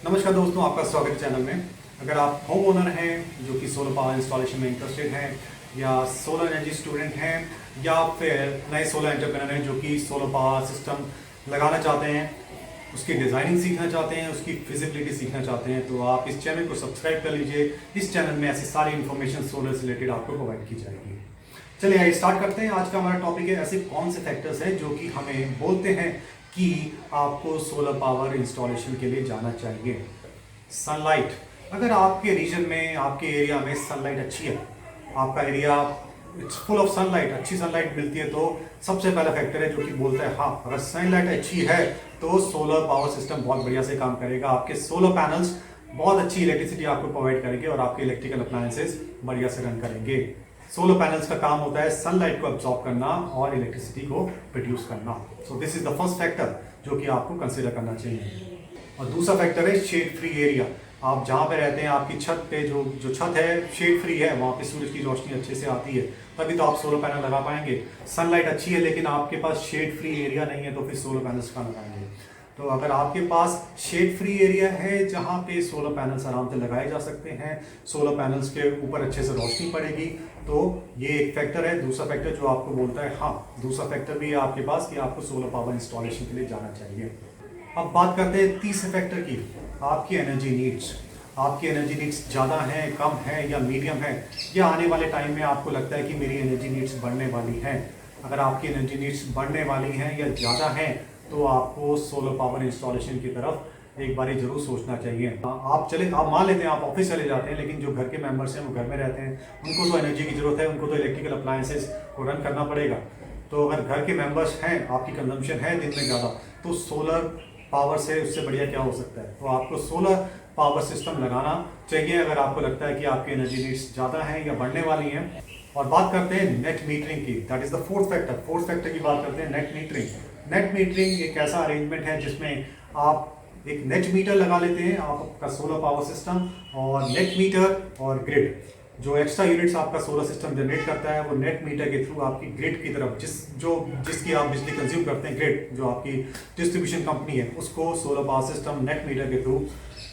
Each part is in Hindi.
नमस्कार दोस्तों, आपका स्वागत है चैनल में। अगर आप होम ओनर हैं जो कि सोलर पावर इंस्टॉलेशन में इंटरेस्टेड हैं, या सोलर एनर्जी स्टूडेंट हैं, या फिर नए सोलर एंटरप्रेन्योर हैं जो कि सोलर पावर सिस्टम लगाना चाहते हैं, उसकी डिज़ाइनिंग सीखना चाहते हैं, उसकी फिजिबिलिटी सीखना चाहते हैं, तो आप इस चैनल को सब्सक्राइब कर लीजिए। इस चैनल में ऐसी सारी इन्फॉर्मेशन सोलर से रिलेटेड आपको प्रोवाइड की जाएगी। चलिए आइए स्टार्ट करते हैं। आज का हमारा टॉपिक है ऐसे कौन से फैक्टर्स हैं जो कि हमें बोलते हैं कि आपको सोलर पावर इंस्टॉलेशन के लिए जाना चाहिए। सनलाइट, अगर आपके रीजन में, आपके एरिया में सनलाइट अच्छी है, आपका area it's full of sunlight, अच्छी सनलाइट मिलती है, तो सबसे पहला फैक्टर है जो कि बोलता है हाँ, अगर सनलाइट अच्छी है तो सोलर पावर सिस्टम बहुत बढ़िया से काम करेगा। आपके सोलर पैनल्स बहुत अच्छी इलेक्ट्रिसिटी आपको प्रोवाइड करेंगे और आपके इलेक्ट्रिकल अप्लायंसेस बढ़िया से रन करेंगे। सोलर पैनल्स का काम होता है सनलाइट को अब्सॉर्ब करना और इलेक्ट्रिसिटी को प्रोड्यूस करना। So this is the first factor जो कि आपको कंसीडर करना चाहिए। और दूसरा फैक्टर है शेड फ्री एरिया। आप जहाँ पे रहते हैं, आपकी छत पे जो छत है शेड फ्री है, वहाँ पे सूरज की रोशनी अच्छे से आती है, तभी तो आप सोलर पैनल लगा पाएंगे। सनलाइट अच्छी है लेकिन आपके पास शेड फ्री एरिया नहीं है, तो फिर सोलर पैनल्स कहाँ लगाएंगे। तो अगर आपके पास शेड फ्री एरिया है जहाँ पे सोलर पैनल्स आराम से लगाए जा सकते हैं, सोलर पैनल्स के ऊपर अच्छे से रोशनी पड़ेगी, तो ये एक फैक्टर है। दूसरा फैक्टर जो आपको बोलता है हाँ, दूसरा फैक्टर भी है आपके पास कि आपको सोलर पावर इंस्टॉलेशन के लिए जाना चाहिए। अब बात करते हैं तीसरे फैक्टर की, आपकी एनर्जी नीड्स। आपकी एनर्जी नीड्स ज़्यादा हैं, कम है या मीडियम है, या आने वाले टाइम में आपको लगता है कि मेरी एनर्जी नीड्स बढ़ने वाली हैं। अगर आपकी एनर्जी नीड्स बढ़ने वाली हैं या ज़्यादा हैं, तो आपको सोलर पावर इंस्टॉलेशन की तरफ एक बार जरूर सोचना चाहिए। आप मान लेते हैं आप ऑफिस चले जाते हैं, लेकिन जो घर के मेंबर्स हैं वो घर में रहते हैं, उनको तो एनर्जी की ज़रूरत है, उनको तो इलेक्ट्रिकल अप्लायंसेस को रन करना पड़ेगा। तो अगर घर के मेंबर्स हैं, आपकी कंजम्पशन है दिन में ज़्यादा, तो सोलर पावर से उससे बढ़िया क्या हो सकता है। तो आपको सोलर पावर सिस्टम लगाना चाहिए अगर आपको लगता है कि आपकी एनर्जी नीड्स ज़्यादा हैं या बढ़ने वाली हैं। और बात करते हैं नेट मीटरिंग की, that is the fourth factor. Fourth factor की बात करते हैं नेट मीटरिंग। नेट मीटरिंग एक ऐसा अरेंजमेंट है जिसमें आप एक नेट मीटर लगा लेते हैं, आपका सोलर पावर सिस्टम, और नेट मीटर और ग्रिड, जो एक्स्ट्रा यूनिट्स आपका सोलर सिस्टम जनरेट करता है, वो नेट मीटर के थ्रू आपकी ग्रिड की तरफ जिसकी आप बिजली कंज्यूम करते हैं, ग्रिड जो आपकी डिस्ट्रीब्यूशन कंपनी है, उसको solar power system net metre के थ्रू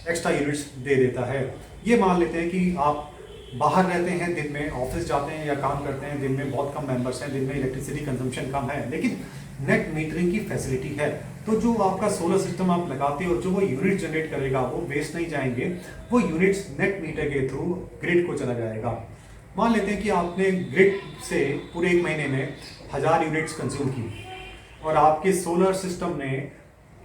एक्स्ट्रा यूनिट्स दे देता है। ये मान लेते हैं कि आप बाहर रहते हैं, दिन में ऑफिस जाते हैं या काम करते हैं, दिन में बहुत कम मेंबर्स हैं, दिन में इलेक्ट्रिसिटी कंजम्पशन कम है, लेकिन नेट मीटरिंग की फैसिलिटी है, तो जो आपका सोलर सिस्टम आप लगाते हो और जो वो यूनिट जनरेट करेगा वो वेस्ट नहीं जाएंगे, वो यूनिट्स नेट मीटर के थ्रू ग्रिड को चला जाएगा। मान लेते हैं कि आपने ग्रिड से पूरे एक महीने में 1000 यूनिट्स कंज्यूम की और आपके सोलर सिस्टम ने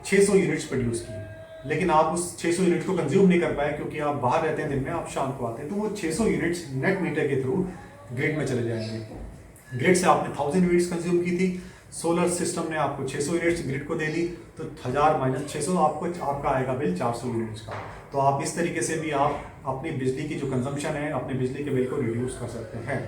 600 यूनिट्स प्रोड्यूस की, लेकिन आप उस 600 यूनिट को कंज्यूम नहीं कर पाए क्योंकि आप बाहर रहते हैं दिन में, आप शाम को आते हैं, तो वो 600 यूनिट्स नेट मीटर के थ्रू ग्रिड में चले जाएंगे। ग्रिड से आपने 1000 यूनिट्स कंज्यूम की थी, सोलर सिस्टम ने आपको 600 यूनिट्स ग्रिड को दे दी, तो 1000 माइनस 600 आपका आएगा बिल 400 यूनिट्स का। तो आप इस तरीके से भी आप अपनी बिजली की जो कंजम्पशन है, अपने बिजली के बिल को रिड्यूस कर सकते हैं।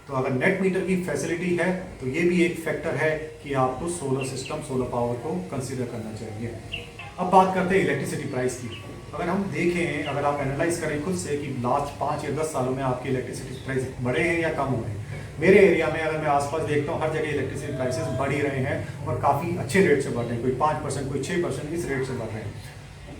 तो अगर नेट मीटर की फैसिलिटी है तो ये भी एक फैक्टर है कि आपको सोलर सिस्टम, सोलर पावर को कंसिडर करना चाहिए। अब बात करते हैं इलेक्ट्रिसिटी प्राइस की। अगर हम देखें, अगर आप एनालाइज करें खुद से कि लास्ट 5 या 10 सालों में आपके इलेक्ट्रिसिटी प्राइस बढ़े हैं या कम हुए हैं। मेरे एरिया में अगर मैं आसपास देखता हूँ, हर जगह इलेक्ट्रिसिटी प्राइसेस बढ़ ही रहे हैं और काफ़ी अच्छे रेट से बढ़ रहे हैं, कोई 5%, कोई 6%, इस रेट से बढ़ रहे हैं।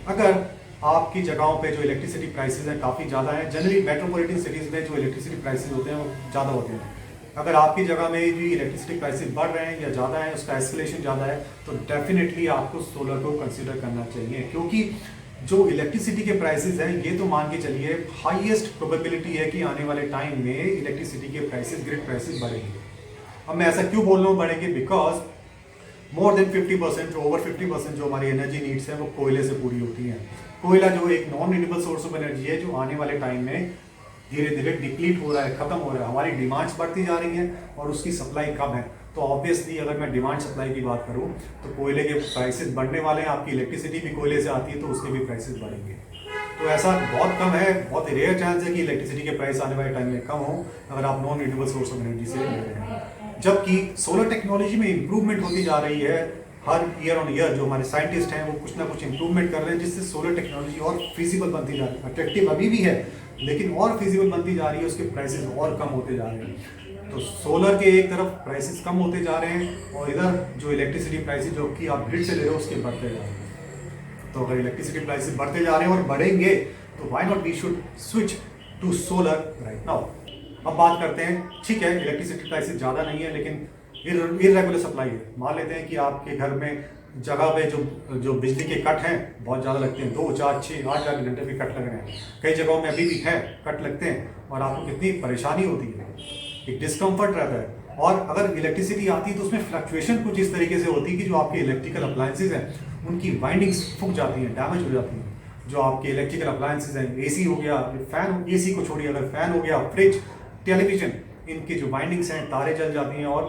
अगर आपकी जगहों पे जो इलेक्ट्रिसिटी प्राइसेस हैं काफ़ी ज़्यादा है, जनरली मेट्रोपॉलिटन सिटीज़ में जो इलेक्ट्रिसिटी प्राइसेस होते हैं वो ज़्यादा होते हैं। अगर आपकी जगह में भी इलेक्ट्रिसिटी प्राइसेस बढ़ रहे हैं या ज़्यादा है, उसका एस्केलेशन ज़्यादा है, तो डेफिनेटली आपको सोलर को कंसिडर करना चाहिए, क्योंकि जो इलेक्ट्रिसिटी के प्राइसेस हैं, ये तो मान के चलिए हाईएस्ट प्रोबेबिलिटी है कि आने वाले टाइम में इलेक्ट्रिसिटी के प्राइसेस, ग्रिड प्राइसेस बढ़ेंगे। अब मैं ऐसा क्यों बोल रहा हूँ बढ़ेंगे, बिकॉज मोर देन 50%, ओवर 50% जो हमारी एनर्जी नीड्स हैं वो कोयले से पूरी होती हैं। कोयला जो एक non renewable source of energy है, जो आने वाले टाइम में धीरे धीरे डिप्लीट हो रहा है, खत्म हो रहा है, हमारी डिमांड्स बढ़ती जा रही हैं और उसकी सप्लाई कम है। तो ऑब्वियसली अगर मैं डिमांड सप्लाई की बात करूं तो कोयले के प्राइसेस बढ़ने वाले हैं, आपकी इलेक्ट्रिसिटी भी कोयले से आती है तो उसके भी प्राइसेस बढ़ेंगे। तो ऐसा बहुत कम है, बहुत रेयर चांस है कि इलेक्ट्रिसिटी के प्राइस आने वाले टाइम में कम हो अगर आप non renewable source of energy से ले रहे हैं। जबकि सोलर टेक्नोलॉजी में इंप्रूवमेंट होती जा रही है, हर ईयर ऑन ईयर जो हमारे साइंटिस्ट हैं वो कुछ ना कुछ इंप्रूवमेंट कर रहे हैं, जिससे सोलर टेक्नोलॉजी और फिजिबल बनती जा रही है। अट्रैक्टिव अभी भी है लेकिन और फिजिबल बनती जा रही है, उसके प्राइसेस और कम होते जा रहे हैं। तो सोलर के एक तरफ प्राइसेस कम होते जा रहे हैं और इधर जो इलेक्ट्रिसिटी प्राइसेस जो कि आप ग्रिड से ले रहे हो उसके बढ़ते जा रहे हैं। तो अगर इलेक्ट्रिसिटी प्राइसेस बढ़ते जा रहे हैं और बढ़ेंगे तो why not we should switch to solar right now. अब बात करते हैं, ठीक है इलेक्ट्रिसिटी प्राइसेस ज़्यादा नहीं है लेकिन इरेगुलर सप्लाई है। मान लेते हैं कि आपके घर में जगह पे जो बिजली के कट हैं बहुत ज़्यादा लगते हैं, 2, 4, 6, 8 घंटे भी कट लग रहे हैं। कई जगहों में अभी भी है कट लगते हैं और आपको कितनी परेशानी होती है, एक डिस्कम्फर्ट रहता है। और अगर इलेक्ट्रिसिटी आती है तो उसमें फ्लक्चुएशन कुछ इस तरीके से होती है कि जो आपके इलेक्ट्रिकल अप्लायंसेज हैं उनकी वाइंडिंग्स फूक जाती हैं, डैमेज हो जाती हैं। जो आपके इलेक्ट्रिकल अप्लायंसेज हैं, एसी हो गया, फैन, एसी को छोड़िए, अगर फैन हो गया, फ्रिज, टेलीविजन, इनकी जो वाइंडिंग्स हैं तारे जल जाती हैं और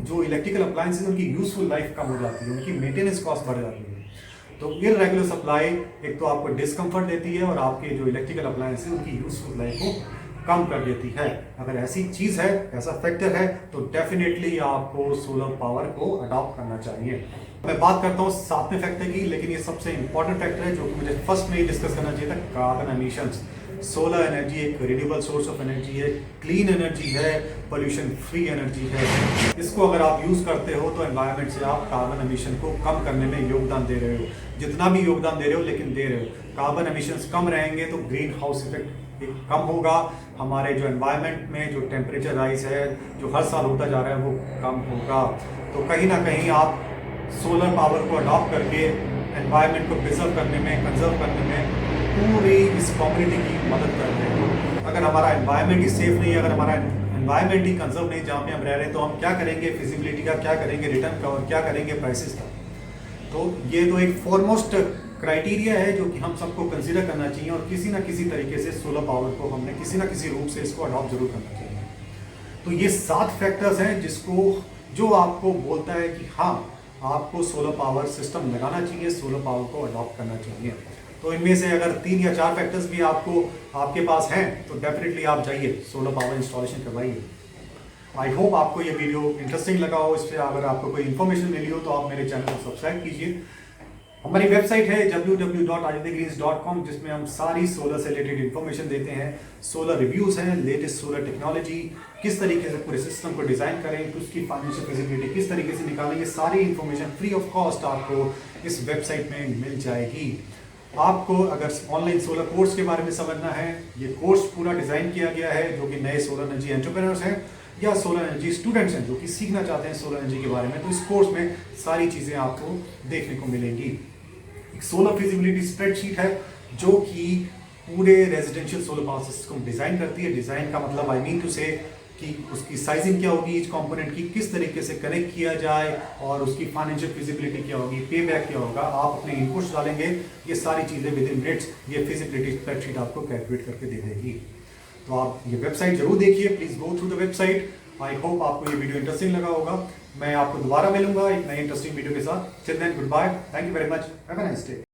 जो इलेक्ट्रिकल अप्लायंसेज उनकी यूजफुल लाइफ कम हो जाती है, उनकी मेंटेनेंस कॉस्ट बढ़ जाती है। तो इरेगुलर सप्लाई एक तो आपको डिस्कम्फर्ट देती है और आपके जो इलेक्ट्रिकल अप्लायंसेज उनकी यूजफुल लाइफ को कम कर देती है। अगर ऐसी चीज़ है, ऐसा फैक्टर है तो डेफिनेटली आपको सोलर पावर को अडॉप्ट करना चाहिए। मैं बात करता हूँ 7वें फैक्टर की, लेकिन ये सबसे इंपॉर्टेंट फैक्टर है जो कि मुझे फर्स्ट में ही डिस्कस करना चाहिए था, कार्बन एमिशंस। सोलर एनर्जी एक रिन्यूएबल सोर्स ऑफ एनर्जी है, क्लीन एनर्जी है, पोल्यूशन फ्री एनर्जी है। इसको अगर आप यूज़ करते हो तो एनवायरनमेंट से आप कार्बन एमिशन को कम करने में योगदान दे रहे हो। जितना भी योगदान दे रहे हो लेकिन दे रहे हो। कार्बन एमिशंस कम रहेंगे तो ग्रीन हाउस इफेक्ट कम होगा, हमारे जो एनवायरनमेंट में जो टेम्परेचर राइज है जो हर साल होता जा रहा है वो कम होगा। तो कहीं ना कहीं आप सोलर पावर को अडॉप्ट करके एनवायरनमेंट को प्रिजर्व करने में, कंजर्व करने में पूरी इस कम्युनिटी की मदद कर रहे हो। अगर हमारा एनवायरनमेंट ही सेफ नहीं है, अगर हमारा एनवायरनमेंट ही कंजर्व नहीं जहाँ पे हम रह रहे हैं, तो हम क्या करेंगे फिजिबिलिटी का, क्या करेंगे रिटर्न का और क्या करेंगे प्राइसेस का। तो ये तो एक फॉरमोस्ट क्राइटेरिया है जो कि हम सबको कंसीडर करना चाहिए और किसी ना किसी तरीके से सोलर पावर को हमने किसी ना किसी रूप से इसको अडॉप्ट जरूर करना चाहिए। तो ये 7 फैक्टर्स हैं जो आपको बोलता है कि हाँ आपको सोलर पावर सिस्टम लगाना चाहिए, सोलर पावर को अडॉप्ट करना चाहिए। तो इनमें से अगर 3 या 4 फैक्टर्स भी आपके पास हैं तो डेफिनेटली आप जाइए सोलर पावर इंस्टॉलेशन करवाइए। आई होप आपको ये वीडियो इंटरेस्टिंग लगा हो। इससे अगर आपको कोई इन्फॉर्मेशन मिली हो तो आप मेरे चैनल को सब्सक्राइब कीजिए। हमारी वेबसाइट है www.adityagreens.com जिसमें हम सारी सोलर से रिलेटेड इन्फॉर्मेशन देते हैं। सोलर रिव्यूज़ हैं, लेटेस्ट सोलर टेक्नोलॉजी, किस तरीके से पूरे सिस्टम को डिज़ाइन करें, तो उसकी फाइनेंशियल फिजिबिलिटी किस तरीके से निकालें, ये सारी इन्फॉर्मेशन फ्री ऑफ कॉस्ट आपको इस वेबसाइट में मिल जाएगी। आपको अगर ऑनलाइन सोलर कोर्स के बारे में समझना है, ये कोर्स पूरा डिज़ाइन किया गया है जो कि नए सोलर एनर्जी एंटरप्रेन्योर्स हैं या सोलर एनर्जी स्टूडेंट्स हैं जो कि सीखना चाहते हैं सोलर एनर्जी के बारे में। तो इस कोर्स में सारी चीज़ें आपको देखने को मिलेंगी। एक सोलर फिजिबिलिटी स्प्रेडशीट है जो कि पूरे रेजिडेंशियल सोलर पावर सिस्टम को डिज़ाइन करती है। डिज़ाइन का मतलब आई मीन टू से कि उसकी साइजिंग क्या होगी, ईच कंपोनेंट की किस तरीके से कनेक्ट किया जाए और उसकी फाइनेंशियल फिजिबिलिटी क्या होगी, पे बैक क्या होगा। आप अपने इनपुट्स डालेंगे, ये सारी चीज़ें विद इन मिनट्स ये फिजिबिलिटी स्प्रेडशीट आपको कैलकुलेट करके दे देगी। तो आप ये वेबसाइट जरूर देखिए, please go through the website. I hope आपको ये वीडियो इंटरेस्टिंग लगा होगा। मैं आपको दोबारा मिलूंगा एक नई इंटरेस्टिंग वीडियो के साथ। Till then goodbye, thank you very much, have a nice day.